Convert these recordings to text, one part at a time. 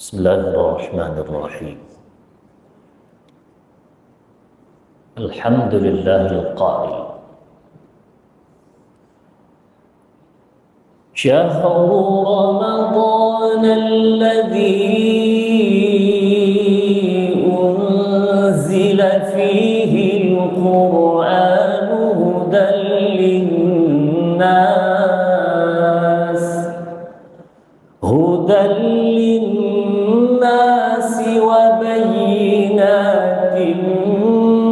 بسم الله الرحمن الرحيم. الحمد لله القائل: شهر رمضان الذي أنزل فيه القرآن هدى للناس وبينات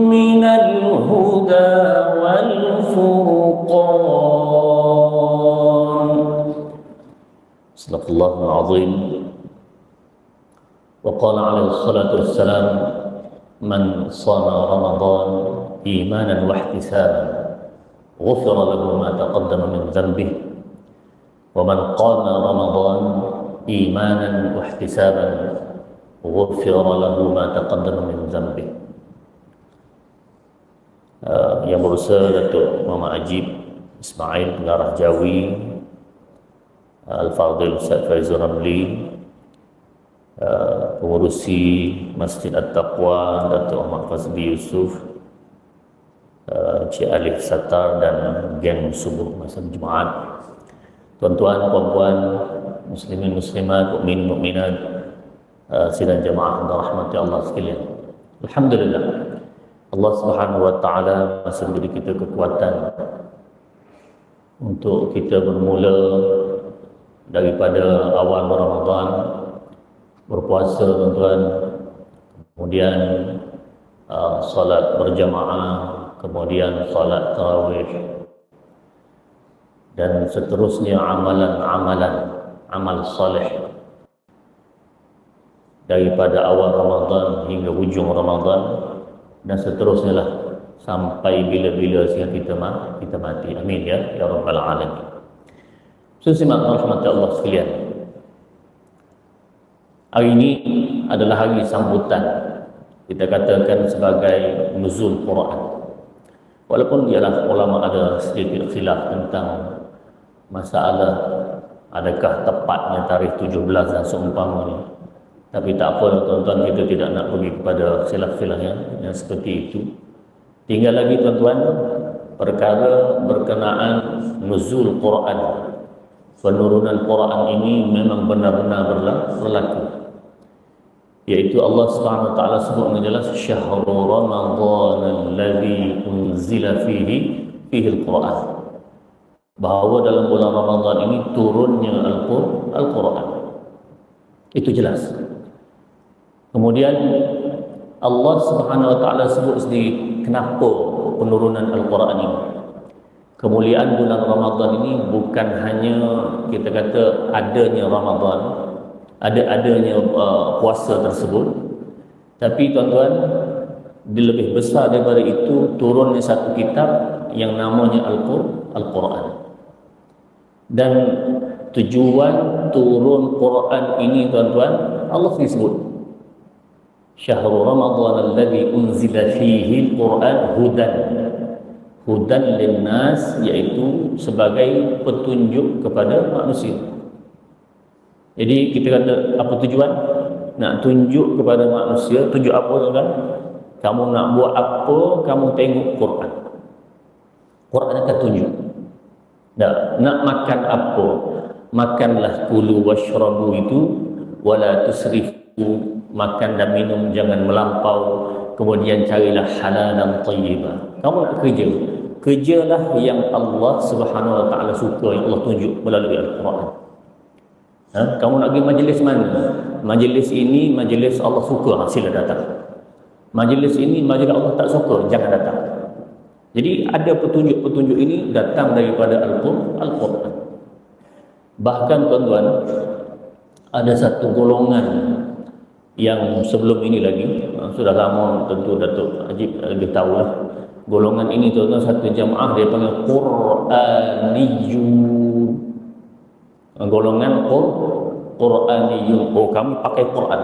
من الهدى والفرقان. صدق الله العظيم. وقال عليه الصلاة والسلام: من صام رمضان إيمانا واحتسابا غفر له ما تقدم من ذنبه، ومن قام رمضان إيمانا واحتسابا غفر له ما تقدم من ذنبه. Yang berusaha Datuk Muhammad Ajib Ismail Pengarah Jawi, Al-Fadhil Ustaz Faizul Ramli, pengurusi Masjid At-Taqwa Datuk Ahmad Fazli Yusuf, Cik Alif Satar dan geng subuh masa Jumaat, tuan-tuan, puan-puan, muslimin, muslimat, mukminin, mukminat, sidang jemaah dan rahmati Allah sekalian. Alhamdulillah, Allah Subhanahu wa taala masih memberi kita kekuatan untuk kita bermula daripada awal Ramadan berpuasa, tuan-tuan, kemudian solat berjamaah, kemudian solat tarawih, dan seterusnya amalan-amalan amal saleh daripada awal Ramadan hingga hujung Ramadan, dan seterusnya lah sampai bila-bila sehingga kita mati. Amin ya rabbal alamin. Sesimak rahmat Allah sekalian, hari ini adalah hari sambutan, kita katakan sebagai nuzul Quran. Walaupun ialah ulama ada sedikit khilaf tentang masalah adakah tepatnya tarikh 17 dan seumpamanya, tapi tak apa tuan-tuan, kita tidak nak pergi kepada khilaf-khilaf yang seperti itu. Tinggal lagi tuan-tuan perkara berkenaan nuzul Quran, penurunan Quran ini memang benar-benar berlaku, iaitu Allah Subhanahu wa taala sebut dengan jelas syahrul ramadhan alladzi unzila fihi al-Quran, bahawa dalam bulan Ramadan ini turunnya Al-Quran. Itu jelas. Kemudian Allah Subhanahu wa taala sebut sendiri kenapa penurunan Al-Quran ini. Kemuliaan bulan Ramadan ini bukan hanya kita kata adanya Ramadan, adanya puasa tersebut, tapi tuan-tuan, lebih besar daripada itu turunnya satu kitab yang namanya Al-Quran. Dan tujuan turun Quran ini tuan-tuan, Allah sebut syahrul ramadhan alladzi unzila fihi al-Quran hudan linnas, iaitu sebagai petunjuk kepada manusia. Jadi kita kata apa tujuan? Nak tunjuk kepada manusia. Tunjuk apa tuan-tuan? Kamu nak buat apa, kamu tengok Quran. Quran akan tunjuk. Nak makan apa, makanlah, kulu washrabu itu wala tusrifu, makan dan minum jangan melampau, kemudian carilah halalan thayyibah. Kamu nak kerjalah yang Allah Subhanahu wa taala suka, yang Allah tunjuk melalui Al-Quran. Kamu nak pergi majlis mana? Majlis ini majlis Allah suka, sila datang. Majlis ini majlis Allah tak suka, jangan datang. Jadi ada petunjuk-petunjuk ini datang daripada Al-Quran. Bahkan tuan-tuan, ada satu golongan yang sebelum ini lagi, sudah lama tentu Datuk Ajib lebih tahulah. Golongan ini tuan-tuan, satu jamaah dia panggil Quraniyun. Golongan Quraniyun. Oh, kami pakai Quran.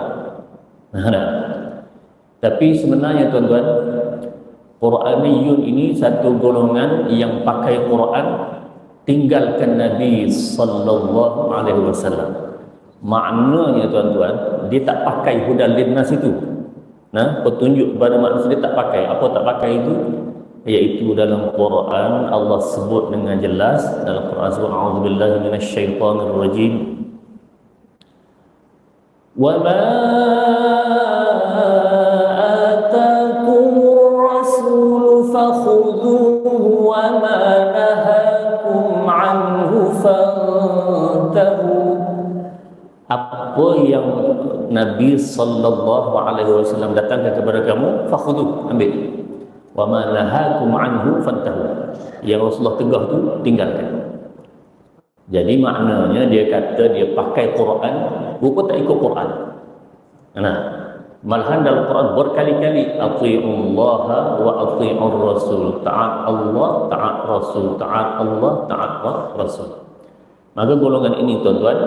Tapi sebenarnya tuan-tuan, Quraniyun ini satu golongan yang pakai Quran tinggalkan Nabi sallallahu alaihi wasallam. Maknanya tuan-tuan, dia tak pakai hudan linnas itu. Nah, petunjuk kepada manusia dia tak pakai. Apa tak pakai itu? Iaitu dalam Quran Allah sebut dengan jelas dalam Quran sebut a'udzubillahi minasyaitonir rajim. Wa ma atakumur rasul fakhudhuhu wa ma nahakum anhu fantahu. Apa yang Nabi sallallahu alaihi wasallam datangkan kepada kamu, fakhudhu, ambil. Wa ma nahakum anhu fantahu. Yang Rasulullah tegah tu tinggalkan. Jadi maknanya dia kata dia pakai Quran, bukan tak ikut Quran. Nah, malahan dalam Quran berkali-kali atiullaha wa atiur rasul, taat Allah, taat Rasul, taat Allah, taat Rasul. Maka golongan ini tuan-tuan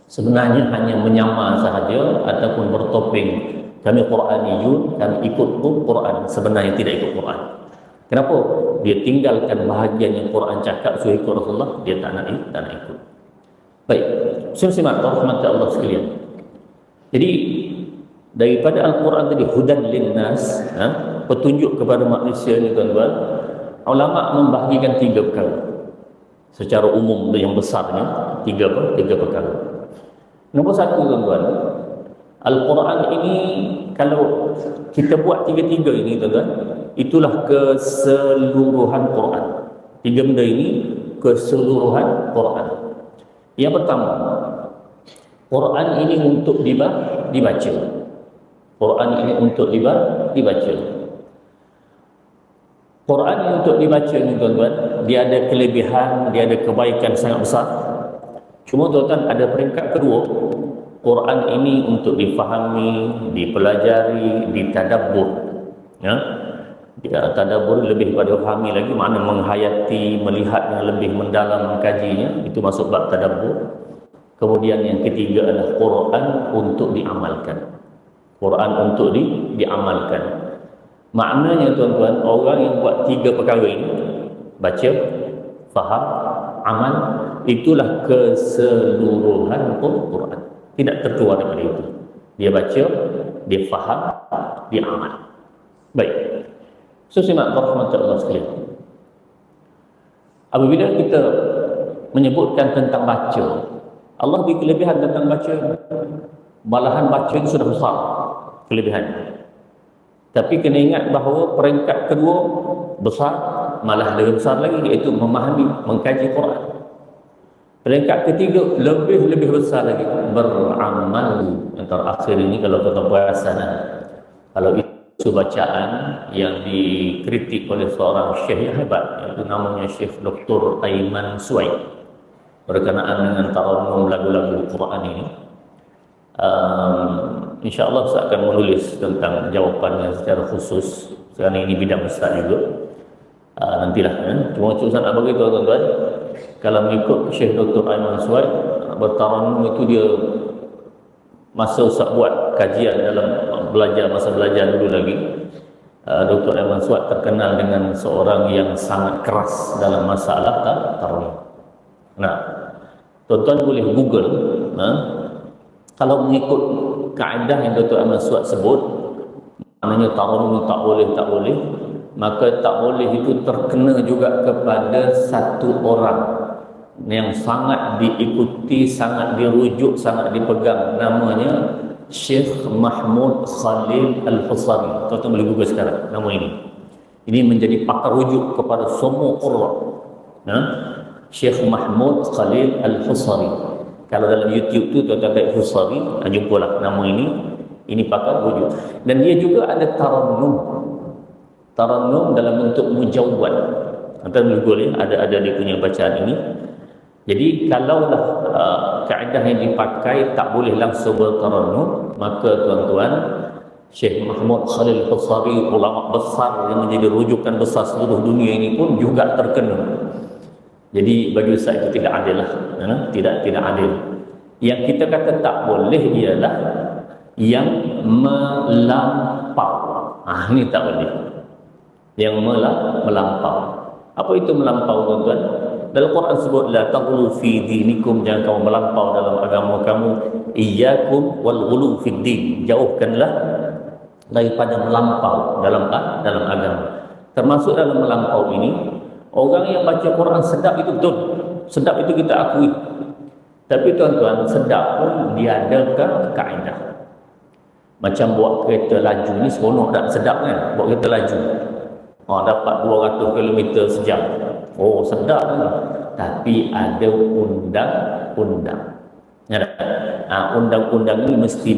sebenarnya hanya menyamar sahaja ataupun bertopeng kami Quraniyun, kami ikut Quran, sebenarnya tidak ikut Quran. Kenapa? Dia tinggalkan bahagian yang Quran cakap suruh ikut Rasulullah, dia tak nak ikut. Baik, simak rahmat Allah sekalian. Jadi daripada Al-Quran tadi hudan linnas, petunjuk kepada manusia ni tuan-tuan, ulama membahagikan 3 perkara. Secara umum yang besarnya 3 perkara. Nombor 1 tuan-tuan, Al-Quran ini kalau kita buat 3 ini tuan-tuan, itulah keseluruhan Quran. 3 benda ini keseluruhan Quran. Yang pertama, Quran ini untuk dibaca. Quran ini untuk dibaca. Quran ini untuk dibaca ni tuan-tuan, dia ada kelebihan, dia ada kebaikan sangat besar. Cuma tuan-tuan ada peringkat kedua, Quran ini untuk difahami, dipelajari, ditadabbur. Ya. Dia tadabbur lebih pada fahami lagi, makna menghayati, melihatnya lebih mendalam, mengkajinya, itu masuk bab tadabbur. Kemudian yang ketiga adalah Quran untuk diamalkan. Quran untuk diamalkan. Maknanya tuan-tuan, orang yang buat 3 perkara ini, baca, faham, amal, itulah keseluruhan Quran. Tidak terkeluar daripada itu. Dia baca, dia faham, dia amal. Baik. So, simak rahmatullah sekalian. Apabila kita menyebutkan tentang baca, Allah beri kelebihan tentang baca. Malahan baca itu sudah besar kelebihan. Tapi kena ingat bahawa peringkat kedua besar, malah lebih besar lagi, iaitu memahami, mengkaji Quran. Peringkat ketiga lebih besar lagi, beramal. Yang terakhir ini kalau kita perasan, kalau itu bacaan yang dikritik oleh seorang syekh yang hebat, iaitu namanya Syekh Dr. Aiman Suwaid, berkenaan dengan tarannum lagu-lagu Quran ini. InsyaAllah saya akan menulis tentang jawapannya secara khusus, kerana ini bidang besar juga. Nantilah, cuma Ustaz nak bagi tahu tuan-tuan, kalau mengikut Syekh Dr. Aiman Suwaid, bertarannum itu dia masa Ustaz buat kajian dalam masa belajar dulu lagi, Dr. Aiman Suwaid terkenal dengan seorang yang sangat keras dalam masalah tarannum. Nah, tuan-tuan boleh Google, kalau mengikut kaedah yang Dr. Aiman Suwaid sebut, maknanya tarannum tak boleh, maka tak boleh itu terkena juga kepada satu orang yang sangat diikuti, sangat dirujuk, sangat dipegang, namanya Syekh Mahmud Khalil Al-Husari. Tuan-tuan boleh Google sekarang nama ini. Ini menjadi pakar rujuk kepada semua qurra. Syekh Mahmud Khalil Al-Husari. Kalau dalam YouTube tu tuan-tuan type Husari, jumpalah nama ini. Ini pakar rujuk. Dan dia juga ada tarannum dalam bentuk mujawwad. Tuan-tuan boleh ada dia punya bacaan ini. Jadi kalaulah kaedah yang dipakai tak boleh langsung bertarannum, maka tuan-tuan, Syekh Mahmud Khalil Husari, ulama besar yang menjadi rujukan besar seluruh dunia ini pun juga terkena. Jadi bagi saya itu tidak adil lah, tidak adil. Yang kita kata tak boleh ialah yang melampau. Ini tak boleh. Yang melampau. Apa itu melampau tuan-tuan? Dalam Quran sebut la taghlu fi dinikum, jangan kamu melampau dalam agama kamu. Iyyakum wal ghulu fid din, jauhkanlah daripada melampau dalam agama. Termasuk dalam melampau ini, orang yang baca Quran sedap itu betul. Sedap itu kita akui. Tapi tuan-tuan, sedap pun diadakan kaedah. Macam buat kereta laju ni seronok tak? Sedap kan? Buat kereta laju. Dapat 200 km sejam. Oh, sedap kan? Tapi ada undang-undang. Undang-undang ini mesti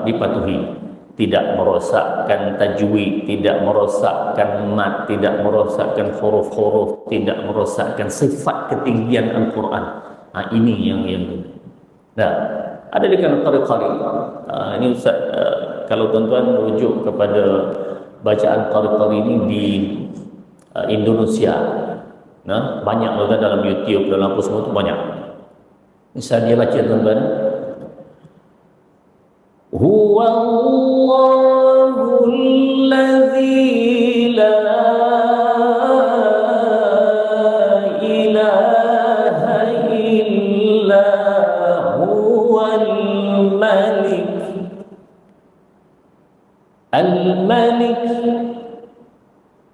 dipatuhi. Tidak merosakkan tajwid, tidak merosakkan mat, tidak merosakkan huruf-huruf, tidak merosakkan sifat ketinggian Al-Quran. Ini yang ada di kalangan qari-qari. Ini Ustaz, kalau tuan-tuan rujuk kepada bacaan qari-qari ini di Indonesia, banyak tuan dalam YouTube, dalam apa semua tu banyak. Misal dia baca tuan-tuan, Huwallahu alladhi la ilaha illa huwal malik al-malik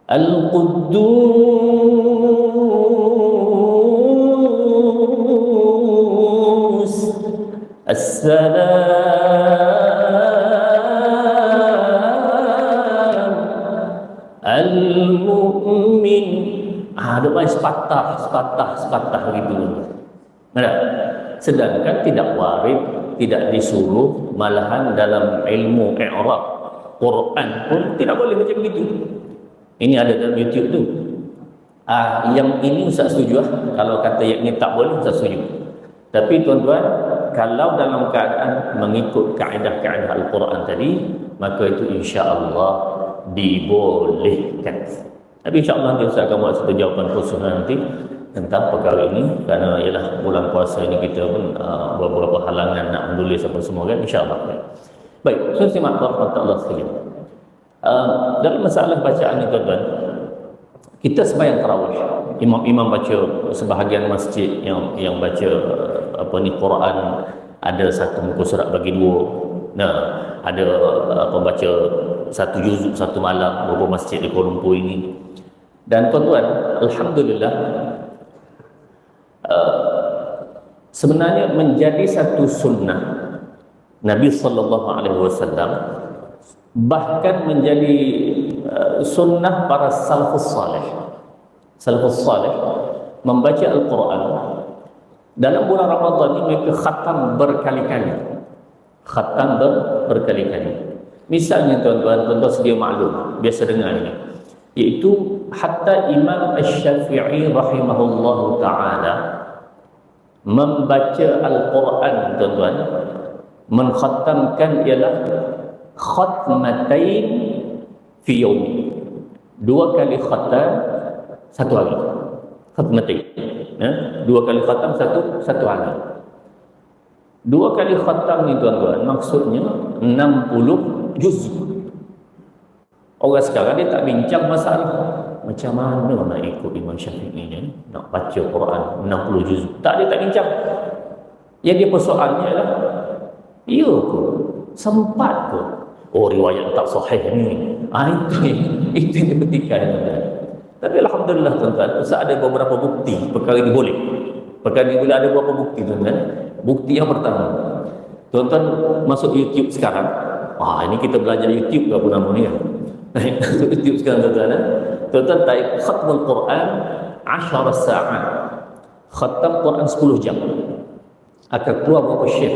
al-quddus as-salam al-mu'min. Ada banyak sepatah begitu. Sedangkan tidak warid, tidak disuruh, malahan dalam ilmu i'rab Quran pun tidak boleh macam begitu. Ini ada dalam YouTube tu. Yang ini Ustaz setuju Kalau kata yang ini tak boleh, Ustaz setuju. Tapi tuan-tuan, kalau dalam keadaan mengikut kaedah-kaedah Al-Quran tadi, maka itu insya-Allah dibolehkan. Tapi insya-Allah nanti Ustaz akan buat satu jawapan khusus nanti tentang perkara ini, kerana ialah bulan puasa ini kita pun beberapa halangan nak menulis apa semua kan, insya-Allah. Baik, saya simak Allah sekalian. Dalam masalah bacaan ini tuan-tuan, kita sembahyang tarawih, imam baca, sebahagian masjid yang baca Quran ada satu muka surat bagi dua. Ada pembaca satu juzuk satu malam, beberapa masjid di Kuala Lumpur ini. Dan tuan-tuan, alhamdulillah, sebenarnya menjadi satu sunnah Nabi SAW, bahkan menjadi sunnah para salafus salih membaca Al-Quran. Dalam bulan Ramadan ini mereka khatam berkali-kali. Misalnya tuan-tuan sedia maklum, biasa dengar ini, iaitu hatta Imam Asy-Syafi'i rahimahullahu ta'ala membaca Al-Quran, tuan-tuan, menkhatamkan ialah khatmatain fi yawmi, 2 kali khatam satu hari. Khatmatain, 2 kali khatam satu hari. 2 kali khatam ni tuan-tuan, maksudnya 60 juz. Orang sekarang dia tak bincang masalah macam mana nak ikut Imam Syafi'i ni, nak baca Quran 60 juz. Tak, dia tak bincang. Yang dia persoalannya adalah, iya ke? Sempat ke? Oh, riwayat tak sahih ni. Itu yang dibuktikan, tuan-tuan. Tapi alhamdulillah tuan-tuan, ada beberapa bukti perkara ini boleh. Perkara ini boleh, ada beberapa bukti, tuan-tuan. Bukti yang pertama, tuan-tuan masuk YouTube sekarang. Ini kita belajar YouTube ke apa nama ni kan? Masuk YouTube sekarang, tuan-tuan. Tuan-tuan type khatmul Quran 10 sa'at. Khatam Quran 10 jam. Akan keluar berapa syekh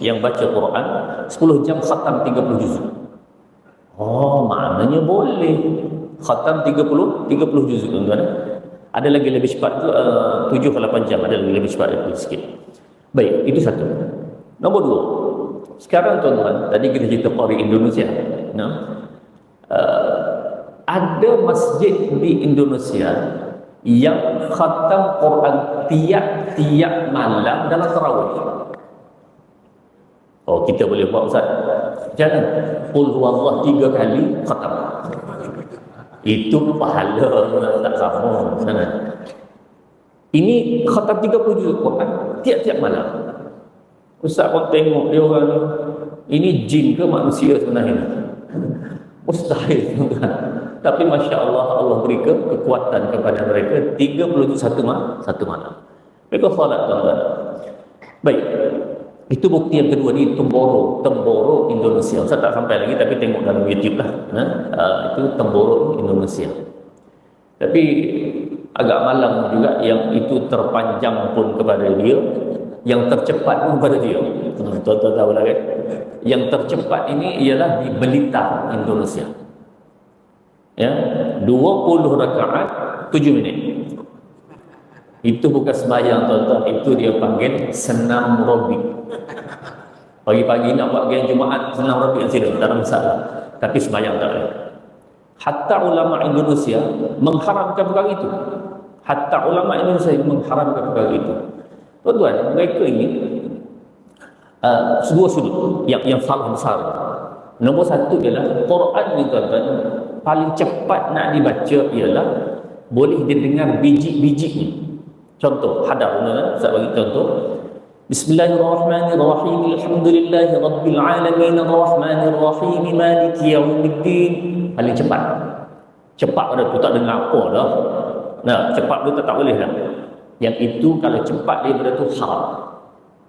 yang baca Quran 10 jam khatam 30 juz. Maknanya boleh khatam 30 juz, tuan-tuan. Ada lagi lebih cepat tu 7 ke 8 jam, ada lagi lebih cepat itu sikit. Baik, itu satu. Nombor 2. Sekarang tuan-tuan, tadi kita cerita qari Indonesia. Ada masjid di Indonesia yang khatam Quran tiap-tiap malam dalam tarawih. Kita boleh buat, Ustaz? Jangan. Qul huwallah 3 kali khatam. Itu pahala tak sama sana. Ini khatam 30 juz Quran tiap-tiap malam. Ustaz pun tengok dia orang ni, ini jin ke manusia sebenarnya? Mustahil, tuan. Tapi Masya Allah, Allah beri kekuatan kepada mereka 30 juz satu malam. Mereka salat, tuan-tuan. Baik, itu bukti yang kedua ni, Temboro Indonesia. Saya tak sampai lagi, tapi tengok dalam YouTube lah. Itu Temboro Indonesia. Tapi agak malam juga, yang itu terpanjang pun kepada dia, yang tercepat pun kepada dia. Tuan-tuan tahu lah kan? Yang tercepat ini ialah di Blitar, Indonesia. Ya, 20 rakaat 7 minit. Itu bukan sembahyang, tuan-tuan, itu dia panggil senam robik. Pagi-pagi nak buat game Jumaat, senam robik sila, tak ada masalah. Tapi sembahyang tak ada. Hatta ulama Indonesia mengharamkan perkara itu. Hatta ulama Indonesia mengharamkan perkara itu. Tuan-tuan, mereka ini sebuah sudut yang salah besar. Nombor satu ialah Quran ni, tuan-tuan, paling cepat nak dibaca ialah boleh didengar biji-biji. Contoh, hadar, saya bagi contoh. Bismillahirrahmanirrahim. Alhamdulillahi rabbil alamin arrahmanirrahim maliki yaumiddin. Paling cepat. Cepat pada tu tak dengar apa dah. Nah, cepat tu tak boleh dah. Yang itu kalau cepat daripada tu haram.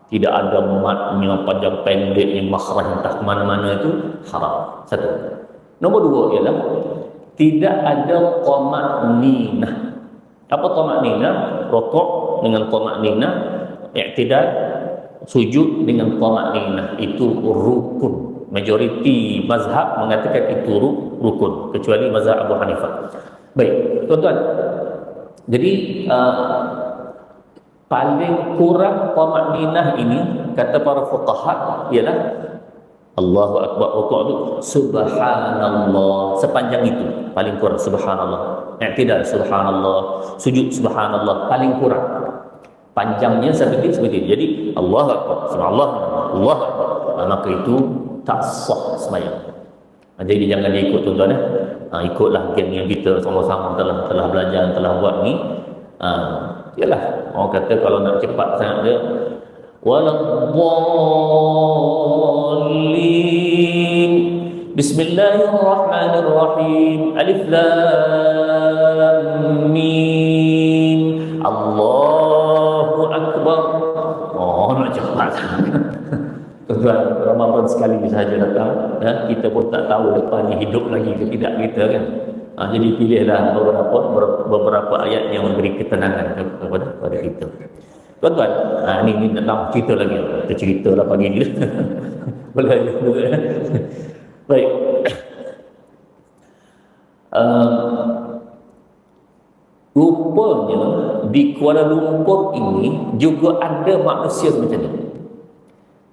Tidak ada matnya, panjang pendeknya, makhraj entah mana-mana, itu haram. Satu. Nombor dua ialah tidak ada tamak-ninah. Apa tamak-ninah? Rukuk dengan tamak-ninah, i'tidal, sujud dengan tamak-ninah. Itu rukun. Majoriti mazhab mengatakan itu rukun, kecuali mazhab Abu Hanifah. Baik, tuan-tuan. Jadi paling kurang tamak-ninah ini, kata para fuqaha, ialah Allahu Akbar rukuk itu subhanallah, sepanjang itu paling kurang subhanallah. I'tidal subhanallah, sujud subhanallah, paling kurang. Panjangnya seperti itu. Jadi Allahu Akbar, subhanallah, Allahu Akbar, maka itu tak sah sembahyang. Jadi jangan diikut, tuan-tuan. Ikutlah geng yang kita sama-sama telah belajar, telah buat ni. Yalah, orang kata kalau nak cepat sangat dia waladdallin, bismillahirrahmanirrahim, alif lam mim, Allahu akbar. Nak cepat sangat. Tuan-tuan, Ramadan sekali sahaja datang, kita pun tak tahu depan ni hidup lagi ke tidak kita kan. Jadi pilihlah beberapa ayat yang memberi ketenangan kepada kita. Tuan-tuan, ni nak cerita lagi. Kita ceritalah pagi ni. Boleh. Baik. Rupanya di Kuala Lumpur ini juga ada manusia macam ni.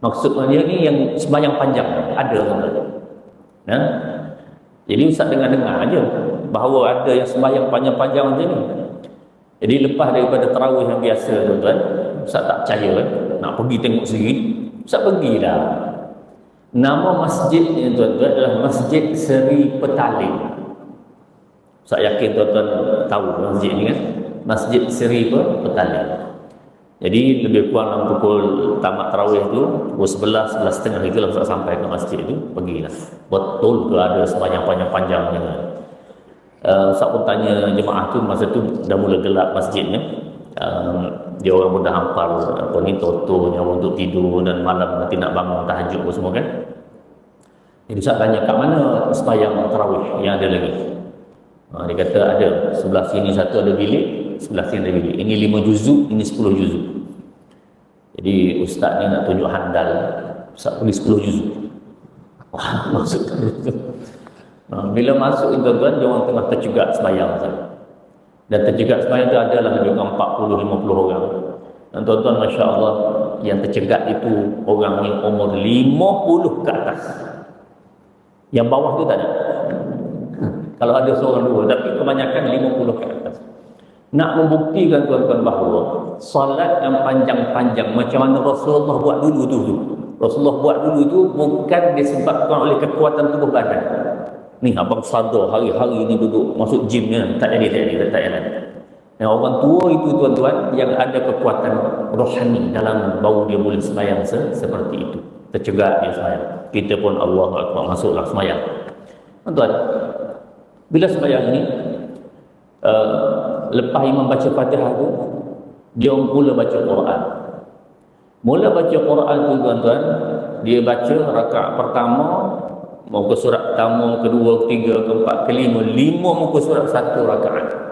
Maksudnya ni yang sembahyang panjang ada, tuan-tuan. Jadi Ustaz dengar-dengar aja bahawa ada yang sembahyang panjang-panjang macam ni. Jadi lepas daripada tarawih yang biasa, tuan-tuan, Ustaz tak percaya nak pergi tengok sendiri. Ustaz pergilah. Nama masjidnya, tuan-tuan, adalah Masjid Seri Petaling. Ustaz yakin tuan-tuan tahu masjid ni kan? Masjid Seri Petaling. Jadi lebih kurang dalam pukul tamat tarawih tu, pukul 11, 11.30 itulah Ustaz sampai ke masjid tu, pergilah. Betul ke ada sembahyang panjang-panjangnya? Ustaz pun tanya jemaah tu, masa tu dah mula gelap masjidnya. Dia orang pun dah hafal apa ni, totonya untuk tidur dan malam nanti nak bangun tahajud pun semua kan. Jadi Ustaz tanya, kat mana sembahyang tarawih yang ada lagi? Dia kata ada, sebelah sini satu ada bilik, sebelah sini ada bilik. Ini 5 juzuk, ini 10 juzuk. Jadi ustaz ni nak tunjuk handal, ustaz pergi 10 juzuk. Wah, maksud tu. Bila masuk itu, tuan-tuan, dia orang tengah tercegak sembahyang. Dan tercegak sembahyang tu adalah lebih kurang 40-50 orang. Dan tuan-tuan, Masya Allah, yang tercegak itu orang yang umur 50 ke atas. Yang bawah tu tak ada. Kalau ada seorang dua, tapi kebanyakan 50 ke atas. Nak membuktikan, tuan-tuan, bahawa salat yang panjang-panjang macam mana Rasulullah buat dulu tu. Rasulullah buat dulu tu bukan disebabkan oleh kekuatan tubuh badan. Ni abang sadar hari-hari ni duduk masuk gym ni, tak jadi. Yang orang tua itu tuan-tuan yang ada kekuatan rohani dalam bau dia boleh sembahyang seperti itu. Tercegah dia sembahyang. Kita pun Allahu Akbar masuklah sembahyang. Tuan-tuan, bila sembahyang ini lepas imam baca Fatihah tu, dia mula baca Quran. Mula baca Quran tu tuan-tuan, dia baca rakaat pertama muka surat pertama, kedua, ketiga, keempat, kelima, 5 muka surat satu rakaat.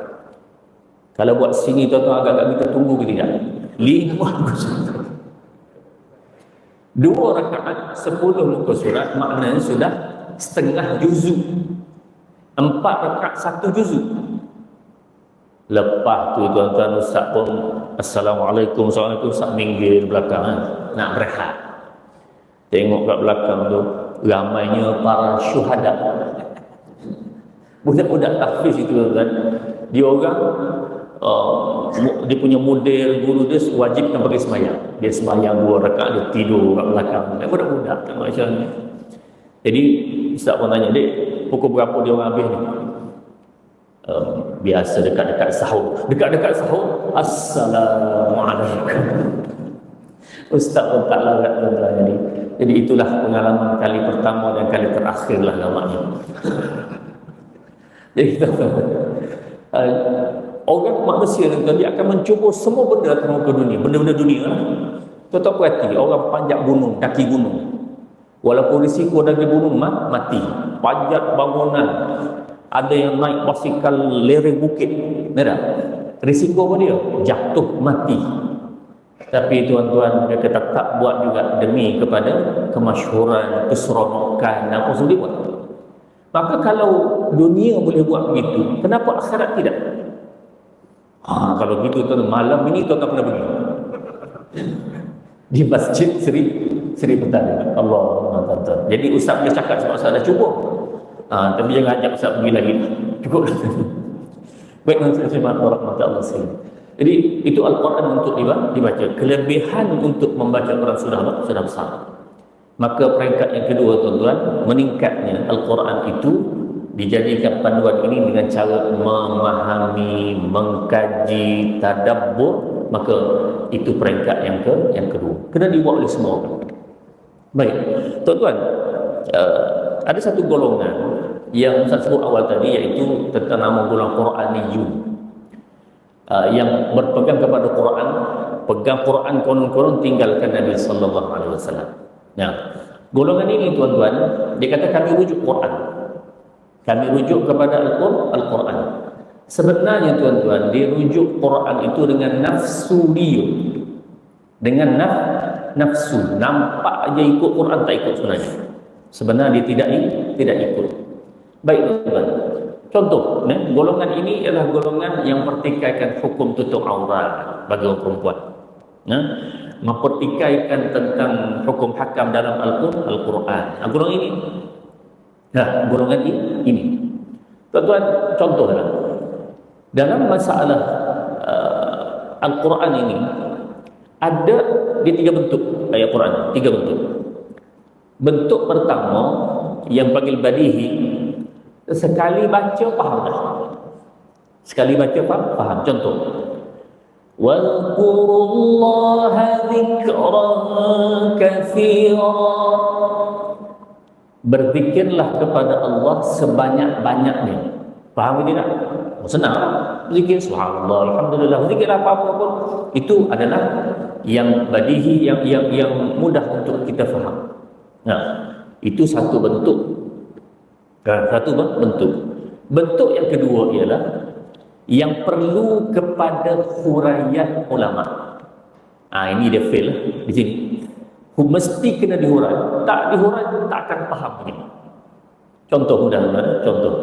Kalau buat sini tuan-tuan agak-agak kita tunggu ke tidak? 5 muka surat. 2 rakaat 10 muka surat, maknanya sudah setengah juzuk. 4 rakaat 1 juzuk. Lepas tu tuan-tuan ustaz pun Assalamualaikum, Assalamualaikum, ustaz minggir belakang nak berehat. Tengok kat belakang tu ramainya para syuhada. Budak-budak tahfiz itu tuan-tuan, dia orang dia punya model guru dia wajibkan bagi sembahyang. Dia sembahyang 2 rakaat, dia tidur kat belakang. Budak-budak macam ni. Jadi ustaz pun tanya, "Dek, pukul berapa dia orang habis ni?" Biasa dekat-dekat sahur. Dekat-dekat sahur, Assalamualaikum. Ustaz pun tak larat tuan-tuan. Jadi itulah pengalaman kali pertama dan kali terakhir lah namanya. Jadi orang manusia tuan, dia akan mencuba semua benda atas muka dunia, benda-benda dunia lah. Tuan-tuan perhati, orang panjat gunung, kaki gunung, walaupun risiko dari gunung mati. Panjat bangunan, ada yang naik basikal lereng bukit, merah, risiko apa dia? Jatuh, mati. Tapi tuan-tuan, dia kata tak buat juga demi kepada kemasyhuran, keseronokan, apa semua dia buat. Maka kalau dunia boleh buat begitu, kenapa akhirat tidak? Kalau gitu tuan, malam ini tuan pernah pergi di masjid Seri Petani. Allah tuan. Jadi ustaz boleh cakap sebab saya dah cuba. Tapi jangan ajak ustaz pergi lagi. Cukup. Baik tuan-tuan rahmatullah sekalian. Jadi itu Al-Quran untuk dibaca. Kelebihan untuk membaca Quran sudah besar. Maka peringkat yang kedua tuan-tuan, meningkatnya Al-Quran itu dijadikan panduan ini dengan cara memahami, mengkaji, tadabbur. Maka itu peringkat yang kedua. Kena dibuat oleh semua orang. Baik, tuan-tuan, ada satu golongan yang saya sebut awal tadi, iaitu tentang nama golongan Quraniyun, yang berpegang kepada Quran, pegang Quran konon-konon, tinggalkan Nabi sallallahu alaihi wasallam. Nah, golongan ini tuan-tuan, dia kata kami rujuk Quran. Kami rujuk kepada Al-Quran. Sebenarnya tuan-tuan, dia rujuk Quran itu dengan nafsu dia. Dengan nafsu. Nampak aja ikut Quran, tak ikut sebenarnya. Sebenarnya dia tidak ikut. Baik tuan-tuan. Contoh, golongan ini adalah golongan yang pertikaikan hukum tutup aurat bagi orang perempuan. Mempertikaikan tentang hukum hakam dalam Al-Quran. Golongan ini. Golongan ini. Tuan-tuan, contohlah. Dalam masalah Al-Quran ini, ada di 3 bentuk ayat Quran. 3 bentuk. Bentuk pertama yang panggil badihi, sekali baca faham dah. Sekali baca faham. Contoh, Wadhkurullaha dzikran katsira. Berzikirlah kepada Allah sebanyak-banyaknya. Faham tidak? Senang. Zikir subhanallah, alhamdulillah, zikir apa-apa pun itu adalah yang badihi, yang mudah untuk kita faham. Itu satu bentuk. Bentuk yang kedua ialah yang perlu kepada huraian ulama. Ini dia fail di sini. Mesti kena dihurai. Tak dihurai tak akan faham begini. Contoh mudah-mudahan, contoh.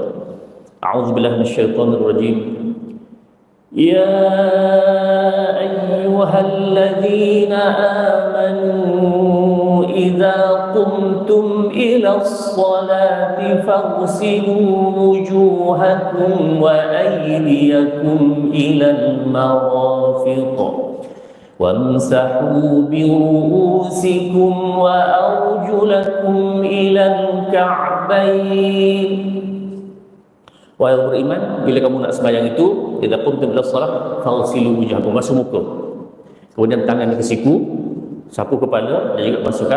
A'udzubillahi minasyaitonir rajim. Ya ayyuhalladzina amanu idza qumtum ila sholati faghsilu wujuhakum wa aydiyakum ila al-marafiq wamsahu bi ru'usikum wa arjulakum ila al-ka'bayn Wahai orang beriman, bila kamu nak sembahyang itu, idza qumtum ila shalah faghsilu wujuhakum, basuh muka. Kemudian tangan ke siku, sapu kepala dan juga basuh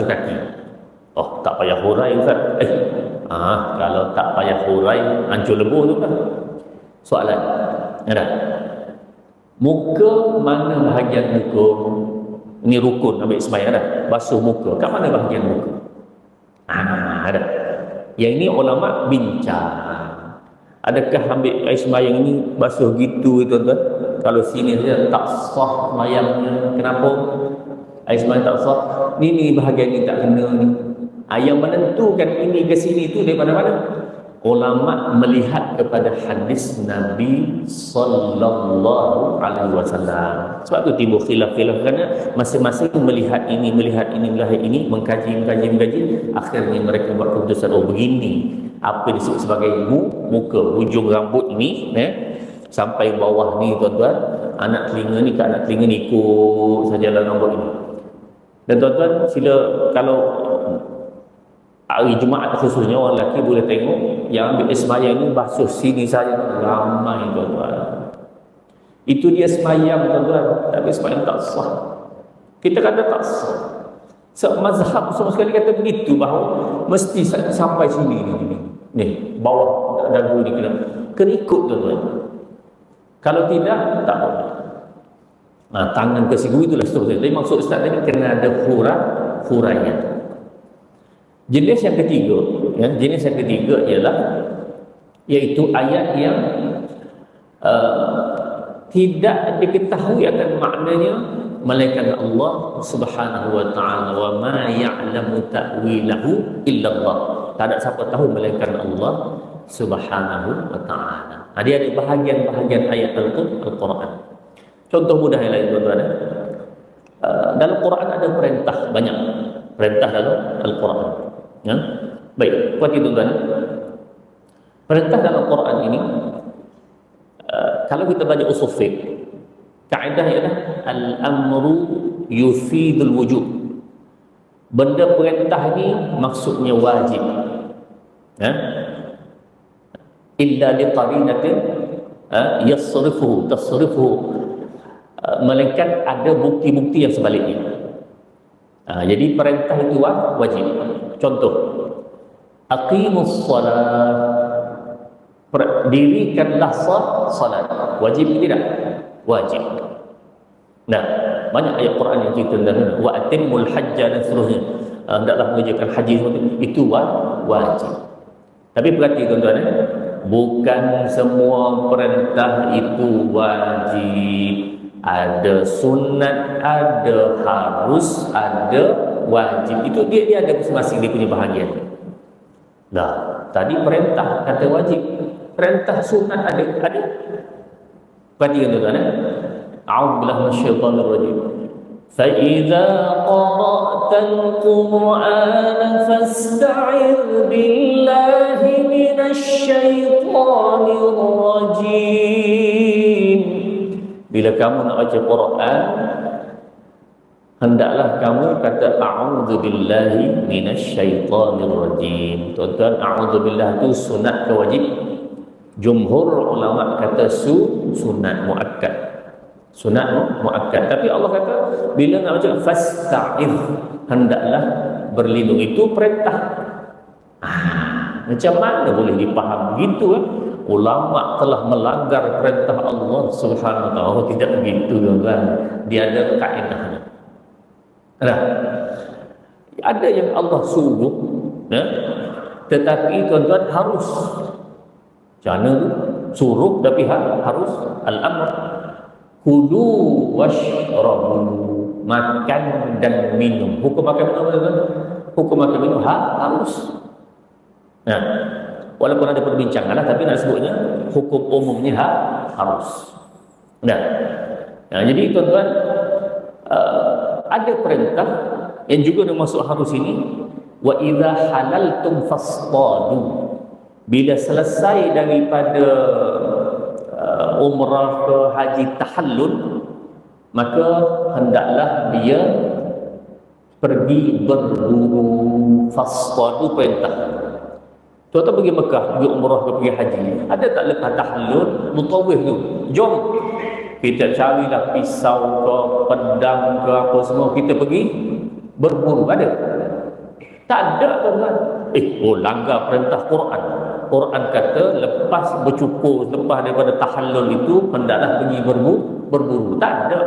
kaki. Oh, tak payah hurai Ustaz. Kalau tak payah hurai, hancur lebur tu kan. Soalan. Ada. Muka, mana bahagian muka? Ini rukun ambil sembahyang dah. Basuh muka. Kat mana bahagian muka? Ada. Yang ini ulama bincang. Adakah ambil air sembahyang ini basuh gitu tuan-tuan? Kalau sini saja tak sah sembahyangnya. Kenapa? Air sembahyang tak sah. Ni bahagian ni tak kena ni. Yang menentukan ini ke sini tu daripada mana? Ulama melihat kepada hadis Nabi sallallahu alaihi wasallam. Sebab tu timbul khilaf-khilaf kerana masing-masing melihat ini, mengkaji. Akhirnya mereka buat keputusan, begini. Apa yang disebut sebagai muka, hujung rambut ini sampai bawah ni tuan-tuan, anak telinga ni ke anak telinga ni ikut sajalah rambut ini. Dan tuan-tuan, sila kalau hari Jumaat khususnya orang lelaki boleh tengok yang ambil sembahyang ni basuh sini saja, ramai tuan-tuan. Itu dia sembahyang tuan-tuan, tapi sembahyang tak sah. Kita kata tak sah. Mazhab semua sekali kata begitu, bahawa mesti sampai sini ni bawah dagu ni kena ikut tuan-tuan. Kalau tidak, tak boleh. Tangan ke siku itulah seterusnya. Jadi maksud Ustaz tadi kena ada huraian. Jenis yang ketiga ialah iaitu ayat yang tidak diketahui akan maknanya melainkan Allah Subhanahu wa taala. Wa ma ya'lamu ta'wilahu illa Allah. Tak ada siapa tahu melainkan Allah Subhanahu wa taala. Dia ada bahagian-bahagian ayat Al-Quran. Contoh mudah yang lain tuan-tuan. Dalam Quran ada perintah banyak. Perintah dalam Al-Quran. Baik, buat itu tuan-tuan. Perintah dalam Quran ini kalau kita baca usul fiqh, kaedah ialah al-amru yufidul wujub. Benda perintah ni maksudnya wajib. Illa li qarinatin tasrifuhu, melainkan ada bukti-bukti yang sebaliknya. Jadi perintah itu wajib. Contoh, aqimus salat, dirikanlah salat. Wajib tidak? Wajib. Nah, banyak ayat Quran yang cerita tentang wa atimul hajja dan seterusnya. Hendaklah mengerjakan haji itu wajib. Tapi perhati tuan-tuan, bukan semua perintah itu wajib. Ada sunat, ada harus, ada wajib. Itu dia ada masing-masing dia punya bahagian. Tadi perintah kata wajib, perintah sunat ada. Perhatikan tuan-tuan. A'udzubillahi minasyaitonir rajim. Fa idza qara'tal Qur'ana fasta'idz billahi minasyaitonir rajim. Bila kamu nak baca Quran, hendaklah kamu kata a'udzubillahi minasyaitonir rajim. Tuan-tuan, a'udzubillah itu sunat ke wajib? Jumhur ulama kata sunat muakkad. Sunat muakkad. Tapi Allah kata bila nak baca fasta'idz, hendaklah berlindung, itu perintah. Macam mana boleh dipaham begitu ulama telah melanggar perintah Allah Subhanahu wa taala? Tidak begitu tuan-tuan. Dia ada kaedahnya. Ada yang Allah suruh, tetapi tuan-tuan harus. Jangan suruh tapi harus. Al-amr, kulu washrabu, makan dan minum. Hukum makan minum tuan-tuan, hukum makan minum harus. Walaupun ada perbincangan tapi nak sebutnya hukum umumnya harus. Jadi tuan-tuan, ada perintah yang juga termasuk harus ini. Wa idza halaltum fasṭadu. Bila selesai daripada umrah ke haji tahallul, maka hendaklah dia pergi berburu. Fasṭadu perintah. Tuan-tuan pergi Mekah, pergi umrah ke pergi haji, ada tak lepas tahallul mutawif tu? Jom kita carilah pisau ke, pedang ke, apa semua, kita pergi berburu. Ada? Tak ada, tuan-tuan. Langgar perintah Quran. Quran kata lepas bercukur, lepas daripada tahallul itu, hendaklah pergi berburu. Tak ada.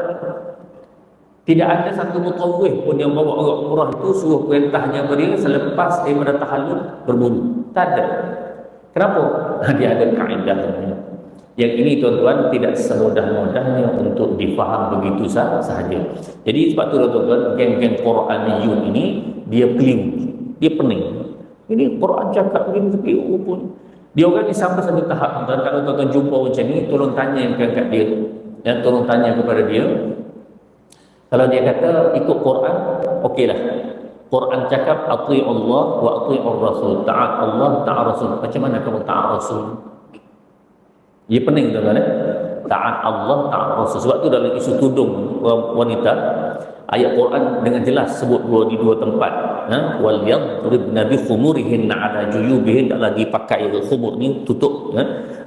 Tidak ada satu mutawif pun yang bawa orang umrah itu suruh perintahnya beri selepas daripada tahallul berburu. Tak ada. Kenapa? Dia ada kaedahnya. Yang ini, tuan-tuan, tidak semudah-mudahnya untuk difaham begitu sahaja. Jadi sebab tu, tuan-tuan, geng-geng Quraniyun ini dia keliru, dia pening. Ini Quran cakap begini tapi pun dia orang ni sampai satu tahap, tuan-tuan, kalau tuan-tuan jumpa macam ni, tolong tanya yang kat dia, dan tolong tanya kepada dia. Kalau dia kata ikut Quran, okeylah. Quran cakap ati Allah wa ati ar-Rasul. Ta'at Allah, ta'at Rasul. Macam mana kamu ta'at Rasul? Ia pening, tuan-tuan. Ta'at Allah, ta'at Rasul. Sebab tu dalam isu tudung wanita, ayat Quran dengan jelas sebut di dua tempat. Wal yadribna bi khumurihinna ala juyubihin, tak lagi pakai khumur ni tutup,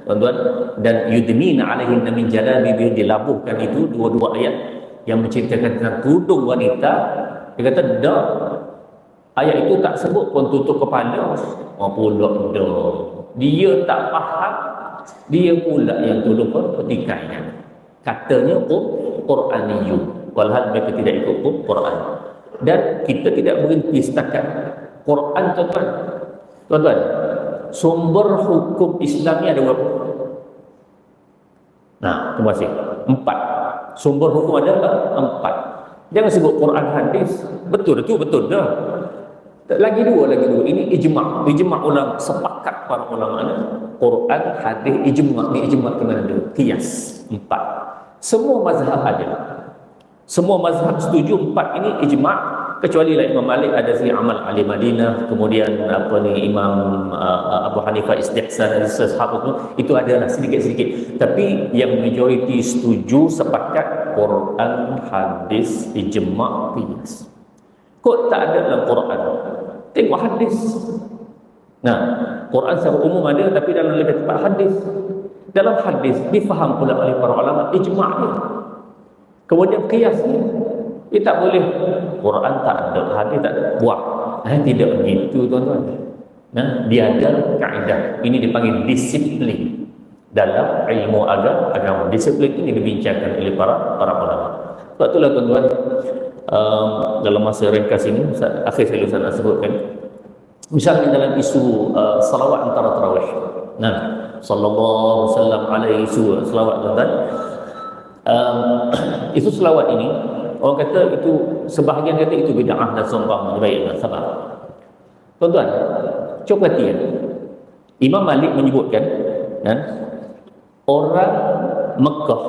tuan-tuan, dan yudnina alaihinna min jalabibihin, dilabuhkan itu dua-dua ayat yang menceritakan tentang tudung wanita. Dia kata dah, ayat itu tak sebut pun tutup kepala. Pula dah, dia tak faham, dia pula yang tudung petikainya. Katanya Quraniyun, walhal mereka tidak ikut Quran. Dan kita tidak berhenti setakat Quran, tuan-tuan. Tuan-tuan, sumber hukum Islam ni ada berapa? Nah, terima kasih. 4. Sumber hukum adalah 4. Jangan sebut Quran, hadis. Betul dah. Lagi dua. Ini ijma' ulama, sepakat para ulama ni. Quran, hadis, ijma' ni, ijma' ke mana dulu? Qiyas. 4. Semua mazhab ada. Semua mazhab setuju 4 ini ijma', kecuali lah Imam Malik ada segi amal ahli Madinah, kemudian Imam Abu Hanifah istihsan dan sahabat itu adalah sedikit-sedikit. Tapi yang majoriti setuju, sepakat Quran, hadis, ijma', qiyas. Kok tak ada dalam Quran? Tengok hadis. Nah, Quran secara umum ada, tapi dalam lebih tepat hadis. Dalam hadis difaham pula oleh para ulama ijma' ni. Kemudian qiyas ni, dia tak boleh Quran tak ada, hadis tak ada, buang. Tidak begitu, tuan-tuan. Dia ada kaedah. Ini dipanggil disiplin dalam ilmu agama. Disiplin ini dibincangkan oleh para ulama. Sebab itulah, tuan-tuan, dalam masa ringkas ini, akhir sekali saya nak sebutkan, misalnya dalam isu salawat antara tarawih. Sallallahu sallam alaihi salawat, tuan-tuan. Itu selawat ini, orang kata itu, sebahagian kata itu bid'ah dan sumpah baik, sabar. Tuan-tuan, cuba perhatikan. Imam Malik menyebutkan, orang Mekah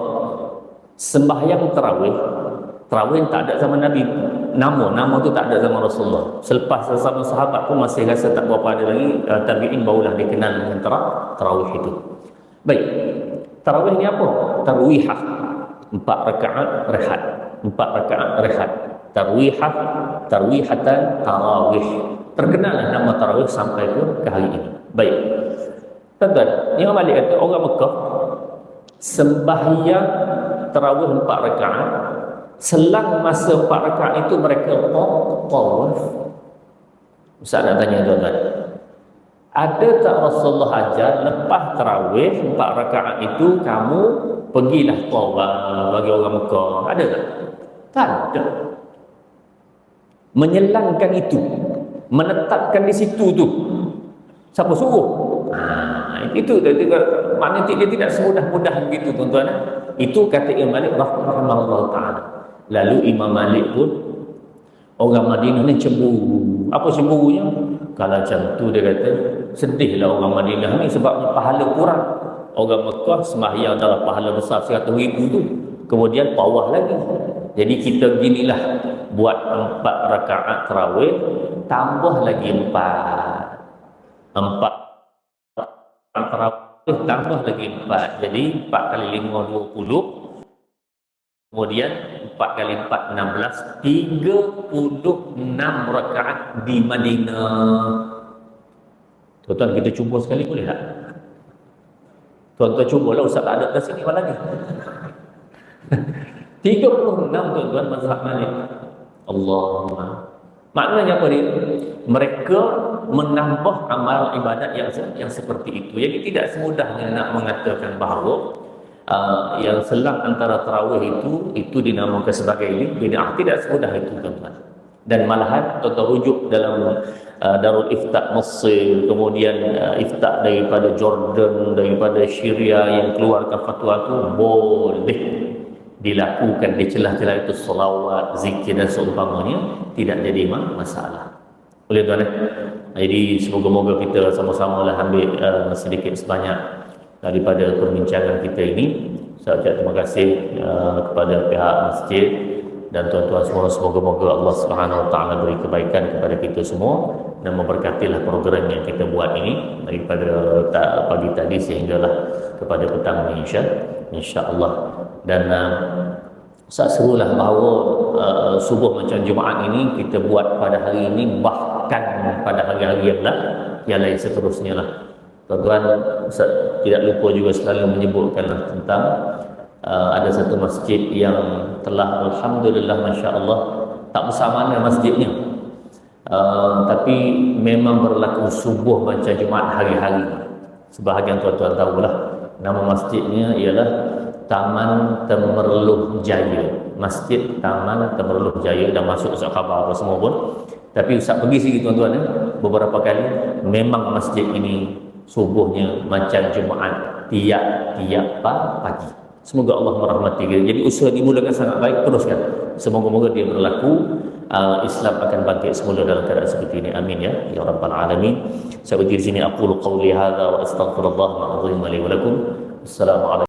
sembahyang tarawih tak ada zaman Nabi. Nama tu tak ada zaman Rasulullah. Selepas sesama sahabat pun masih rasa tak berapa ada lagi, tabi'in barulah dikenal dengan tarawih itu. Baik, tarawih ni apa? Tarwihah, 4 rakaat rehat. 4 rakaat rehat. Tarwihatan tarawih. Terkenallah nama tarawih sampai ke hari ini. Baik. Tuan-tuan, Imam Malik kata orang Mekah sembahyang tarawih 4 rakaat. Selang masa 4 rakaat itu mereka tawaf. Ustaz nak tanya, tuan-tuan, ada tak Rasulullah ajar lepas tarawih 4 rakaat itu kamu pergilah tawaf bagi orang Mekah? Ada tak? Tak ada. Menyelangkan itu, menetapkan di situ tu, siapa suruh? Itu maknanya dia tidak semudah-mudah begitu, tuan-tuan. Itu kata Imam Malik rahimahullah ta'ala. Lalu Imam Malik pun, orang Madinah ni cemburu. Apa cemburunya? Kalau macam tu dia kata, sedihlah orang Madinah ni sebab pahala kurang. Orang Mekah sembahyang dalam pahala besar 100,000 tu, kemudian bawah lagi. Jadi kita ginilah, buat 4 rakaat tarawih, tambah lagi 4 tarawih, tambah lagi 4. Jadi 4 kali 5 20. Kemudian 4 kali 4 16, 36 rakaat di Madinah. Tuan-tuan kita cuba sekali boleh tak? Tuan-tuan cubalah, Ustaz tak ada kat sini mana lagi. 36 tuan-tuan mazhab Malik. Allahumma. Maknanya apa ni? Mereka menambah amal ibadat yang seperti itu. Jadi tidak semudahnya nak mengatakan bahawa yang selang antara tarawih itu dinamakan sebagai bid'ah. Tidak semudah itu tuan-tuan. Dan malahan tuan-tuan rujuk dalam Darul Ifta Mesir, kemudian Ifta daripada Jordan, daripada Syria yang keluarkan fatwa itu boleh dilakukan di celah-celah itu, selawat, zikir dan seumpamanya, tidak jadi masalah. Boleh tuan? Jadi semoga-moga kita sama-sama lah ambil sedikit sebanyak daripada perbincangan kita ini. Saya ucap terima kasih kepada pihak masjid dan tuan-tuan semua. Semoga-moga Allah Subhanahu Wa Taala beri kebaikan kepada kita semua dan memberkatilah program yang kita buat ini daripada pagi tadi sehinggalah kepada petang ini, insya-Allah. Dan saya serulah bahawa subuh macam Jumaat ini kita buat pada hari ini, bahkan pada hari-hari yang lain seterusnya lah. Tuan-tuan tidak lupa juga selalu menyebutkan tentang ada satu masjid yang telah alhamdulillah masya-Allah tak besar mana masjidnya, tapi memang berlaku subuh macam Jumaat hari-hari. Sebahagian tuan-tuan tahulah nama masjidnya ialah Taman Temerloh Jaya. Masjid Taman Temerloh Jaya, dah masuk Ustaz khabar apa semua pun. Tapi Ustaz pergi sini tuan-tuan beberapa kali, memang masjid ini subuhnya macam Jumaat tiap-tiap pagi. Semoga Allah merahmati kita. Jadi usaha dimulakan sangat baik, teruskan. Semoga-moga dia berlaku. Islam akan bangkit semula dalam keadaan seperti ini. Amin ya rabbal alamin. Saya berdiri di sini, aqulu qawli hadza wa astaghfirullah al-azim li wa lakum. Assalamualaikum.